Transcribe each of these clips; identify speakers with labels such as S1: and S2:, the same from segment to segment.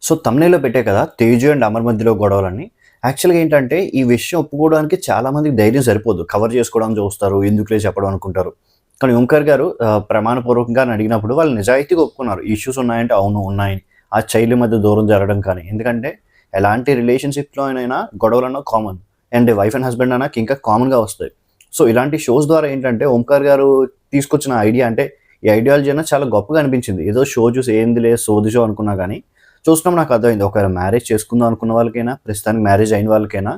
S1: So థంబ్‌నెయిల్‌లో పెట్టా కదా! 'Teju and Amar మధ్యలో గొడవలని.' యాక్చువల్‌గా ఏంటంటే, ఈ విషయం ఒప్పుకోవడానికి చాలా మందికి ధైర్యం సరిపోదు. కవర్ చేసుకోవడానికి చూస్తారు. ఎందుకులే చెప్పడం అనుకుంటారు. కానీ ఓంకార్ గారు ప్రమాణపూర్వకంగా అని అడిగినప్పుడు వాళ్ళు నిజాయితీగా ఒప్పుకున్నారు. ఇష్యూస్ ఉన్నాయంటే అవును ఉన్నాయని. ఆ చైల్డ్ మధ్య దూరం జరగడం కానీ. ఎందుకంటే ఎలాంటి రిలేషన్‌షిప్‌లోనైనా గొడవలన్నా common. And wife and husband అన్నాక ఇంకా కామన్‌గా వస్తాయి. సో ఇలాంటి షోస్ ద్వారా ఏంటంటే ఓంకార్ గారు తీసుకొచ్చిన ఐడియా అంటే ఈ ఐడియాలజీ అనేది చాలా గొప్పగా అనిపించింది. ఏదో షో చూసి ఏందిలే సోది షో అనుకున్నా గానీ చూసినప్పుడు నాకు అర్థమైంది. ఒకవేళ మ్యారేజ్ చేసుకుందాం అనుకున్న వాళ్ళకైనా, ప్రస్తుతానికి మ్యారేజ్ అయిన వాళ్ళకైనా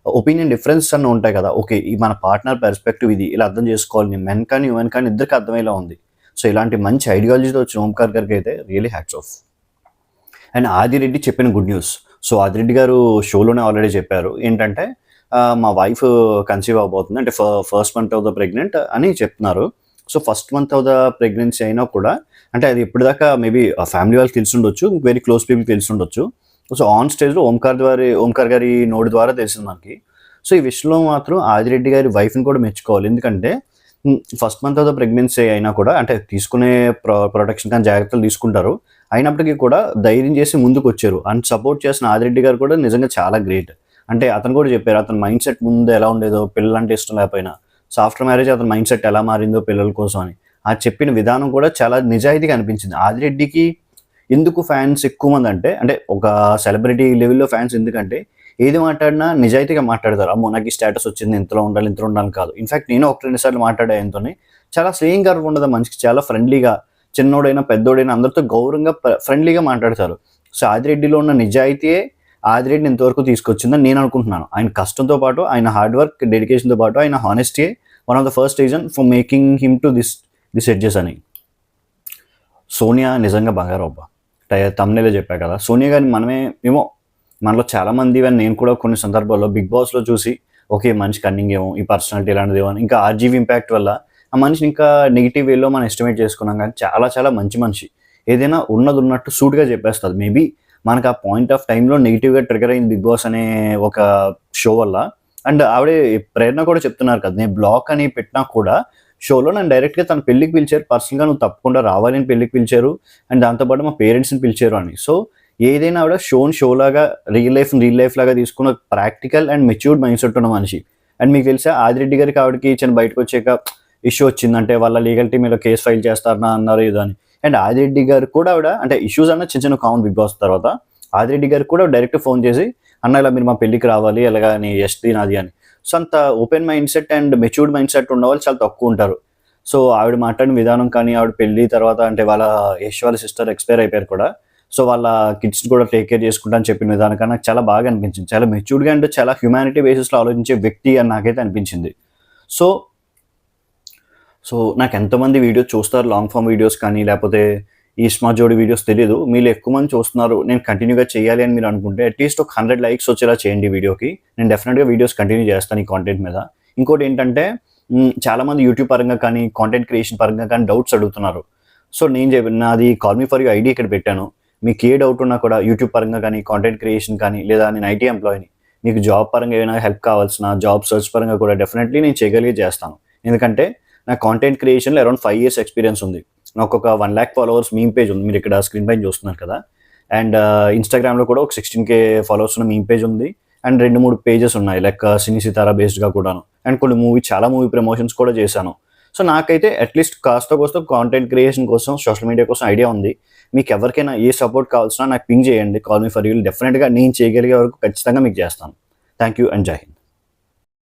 S1: ఒపీనియన్ డిఫరెన్స్ అన్నీ ఉంటాయి కదా! ఓకే. ఈ మన పార్ట్నర్ పర్స్పెక్టివ్ ఇది. ఇలా అర్థం చేసుకోవాలి. మెన్ కానీ, ఉమెన్ కానీ ఇద్దరికీ అర్థమయ్యేలా ఉంది. సో ఇలాంటి మంచి ఐడియాలజీతో వచ్చిన ఓంకార్ గారికైతే really hats off. And Adireddy చెప్పిన గుడ్ న్యూస్. సో ఆదిరెడ్డి గారు షోలోనే ఆల్రెడీ చెప్పారు. ఏంటంటే మా వైఫ్ కన్సీవ్ అవ్వబోతుంది. అంటే first month of the pregnant అని చెప్తున్నారు. So first month of the pregnancy అయినా కూడా అంటే అది ఇప్పటిదాకా మేబీ ఫ్యామిలీ వాళ్ళకి తెలిసుండొచ్చు. వెరీ క్లోజ్ పీపుల్‌కి తెలిసుండొచ్చు. సో ఆన్ స్టేజ్‌లో ఓంకార్ గారి నోటి ద్వారా తెలిసింది మనకి. సో ఈ విషయంలో మాత్రం ఆదిరెడ్డి గారి వైఫ్‌ని కూడా మెచ్చుకోవాలి. ఎందుకంటే first month of the pregnancy అయినా కూడా అంటే తీసుకునే ప్రొటెక్షన్ కానీ జాగ్రత్తలు తీసుకుంటారు. అయినప్పటికీ కూడా ధైర్యం చేసి ముందుకొచ్చారు. అండ్ సపోర్ట్ చేసిన ఆదిరెడ్డి గారు కూడా నిజంగా చాలా గ్రేట్. అంటే అతను కూడా చెప్పారు. అతని మైండ్ సెట్ ముందు ఎలా ఉండేదో పిల్లలంటే ఇష్టం లేకపోయినా. సో ఆఫ్టర్ మ్యారేజ్ అతని మైండ్ సెట్ ఎలా మారిందో పిల్లల కోసం అని. ఆ చెప్పిన విధానం కూడా చాలా నిజాయితీగా అనిపించింది. ఆదిరెడ్డికి ఎందుకు ఫ్యాన్స్ ఎక్కువ మంది అంటే ఒక సెలబ్రిటీ లెవెల్‌లో ఫ్యాన్స్ ఎందుకంటే ఏది మాట్లాడినా నిజాయితీగా మాట్లాడతారు. అమ్మో! నాకు ఈ స్టేటస్ వచ్చింది ఇంతలో ఉండాలి, ఇంతలో ఉండాలని కాదు. ఇన్‌ఫాక్ట్ నేను 1, 2 సార్లు మాట్లాడా ఆయనతోని. చాలా స్నేహం గర్వం ఉండదు ఆ మనిషికి. చాలా ఫ్రెండ్లీగా చిన్నోడైనా, పెద్దోడైనా అందరితో గౌరవంగా ఫ్రెండ్లీగా మాట్లాడతారు. సో ఆదిరెడ్డిలో ఉన్న నిజాయితీయే ఆదిరెడ్డిని ఇంతవరకు తీసుకొచ్చిందని నేను అనుకుంటున్నాను. ఆయన కష్టంతో పాటు, ఆయన హార్డ్ వర్క్, డెడికేషన్‌తో పాటు ఆయన హానెస్టీయే one of the first reason for making him to this edges అని. సోనియా నిజంగా బంగారబ్బా! థంబ్‌నెయిల్‌లో చెప్పా కదా! సోనియా గారిని ఏమో మనలో చాలామంది ఈవెన్ నేను కూడా కొన్ని సందర్భాల్లో 'బిగ్ బాస్‌లో' చూసి ఓకే. మనిషి కన్నింగ్ ఏమో, ఈ పర్సనాలిటీ ఇలాంటిదేమో అని ఇంకా 'ఆర్‌జీవీ ఇంపాక్ట్' వల్ల ఆ మనిషిని ఇంకా నెగెటివ్ వేలో మనం ఎస్టిమేట్ చేసుకున్నాం కానీ చాలా చాలా మంచి మనిషి. ఏదైనా ఉన్నదున్నట్టు సూటిగా చెప్పేస్తది. మేబీ మనకు ఆ పాయింట్ ఆఫ్ టైమ్‌లో నెగెటివ్‌గా ట్రిగ్గర్ అయింది 'బిగ్ బాస్' అనే ఒక షో వల్ల. అండ్ ఆవిడే ప్రేరణ కూడా చెప్తున్నారు కదా! నేను బ్లాక్ అని పెట్టినా కూడా షోలో నన్ను డైరెక్ట్‌గా తన పెళ్ళికి పిలిచారు. పర్సనల్‌గా నువ్వు తప్పకుండా రావాలి అని పెళ్ళికి పిలిచారు. అండ్ దాంతో పాటు మా పేరెంట్స్‌ని పిలిచారు అని. సో ఏదైనా ఆవిడ షోలాగా రియల్ లైఫ్ లాగా తీసుకున్న practical and matured mind set ఉన్న మనిషి. అండ్ మీకు తెలుసా ఆదిరెడ్డి గారికి ఆవిడకి బయటకొచ్చాక ఇష్యూ వచ్చిందంటే వాళ్ళ లీగల్ టీమ్ ఏదో కేస్ ఫైల్ చేస్తారనా అన్నారు ఏదో అని. అండ్ ఆదిరెడ్డి గారు కూడా ఆవిడ అంటే ఇష్యూస్ అన్న చిన్న కామన్ 'బిగ్ బాస్' తర్వాత. ఆదిరెడ్డి గారికి కూడా డైరెక్ట్ ఫోన్ చేసి అన్న ఇలా మీరు మా పెళ్ళికి రావాలి ఎలాగా అని ఎస్‌ది నాది అని. సో అంత open mind set and matured mind set ఉన్నవాళ్ళు చాలా తక్కువ ఉంటారు. సో ఆవిడ మాట్లాడిన విధానం కానీ ఆవిడ పెళ్లి తర్వాత అంటే వాళ్ళ వాళ్ళ సిస్టర్ ఎక్స్‌పైర్ అయిపోయారు కూడా. సో వాళ్ళ కిడ్స్‌ని కూడా టేక్ కేర్ చేసుకుంటా అని చెప్పిన విధానం కానీ నాకు చాలా బాగా అనిపించింది. చాలా మెచ్యూర్డ్‌గా అండ్ చాలా హ్యుమానిటీ బేసిస్‌లో ఆలోచించే వ్యక్తి అని నాకైతే అనిపించింది. సో నాకు ఎంతమంది వీడియోస్ చూస్తారు లాంగ్ ఫార్మ్ వీడియోస్ కానీ లేకపోతే ఈ స్మార్ట్ జోడి వీడియోస్ తెలీదు. మీలో ఎక్కువ మంది చూస్తున్నారు. నేను కంటిన్యూగా చేయాలి అని మీరు అనుకుంటే అట్‌లీస్ట్ ఒక 100 లైక్స్ వచ్చేలా చేయండి వీడియోకి. నేను డెఫినిట్‌గా వీడియోస్ కంటిన్యూ చేస్తాను ఈ కాంటెంట్ మీద. ఇంకోటేంటంటే చాలామంది యూట్యూబ్ పరంగా కానీ, కాంటెంట్ క్రియేషన్ పరంగా కానీ డౌట్స్ అడుగుతున్నారు. సో నాది call me for you ID ఇక్కడ పెట్టాను. మీకు ఏ డౌట్ ఉన్నా కూడా యూట్యూబ్ పరంగా కానీ, కాంటెంట్ క్రియేషన్ కానీ లేదా నేను ఐటీ ఎంప్లాయీని. మీకు జాబ్ పరంగా ఏమైనా హెల్ప్ కావాల్సిన జాబ్ సెర్చ్ పరంగా కూడా డెఫినెట్లీ నేను చేయగలిగే చేస్తాను. ఎందుకంటే నా కాంటెంట్ క్రియేషన్‌లో అరౌండ్ 5 ఇయర్స్ ఎక్స్‌పీరియన్స్ ఉంది. నాకు ఒక 1,00,000 ఫాలోవర్స్ మీమ్ పేజ్ ఉంది. మీరు ఇక్కడ స్క్రీన్ పైన చూస్తున్నారు కదా! అండ్ ఇన్‌స్టాగ్రామ్‌లో కూడా ఒక 16K ఫాలోవర్స్ ఉన్న మీమ్ పేజ్ ఉంది. అండ్ 2, 3 పేజెస్ ఉన్నాయి. లైక్ సినీ సితారా బేస్డ్‌గా కూడాను. అండ్ చాలా మూవీ ప్రమోషన్స్ కూడా చేశాను. సో నాకైతే అట్‌లీస్ట్ కాస్తో కోస్తో కాంటెంట్ క్రియేషన్ కోసం, సోషల్ మీడియా కోసం ఐడియా ఉంది. మీకు ఎవరికైనా ఏ సపోర్ట్ కావాల్సినా నాకు పింగ్ చేయండి. కాల్ మీ ఫర్ యూ డెఫినిట్‌గా నేను చేయగలిగే వరకు ఖచ్చితంగా మీకు చేస్తాను. థాంక్ యూ అండ్ జై హింద్.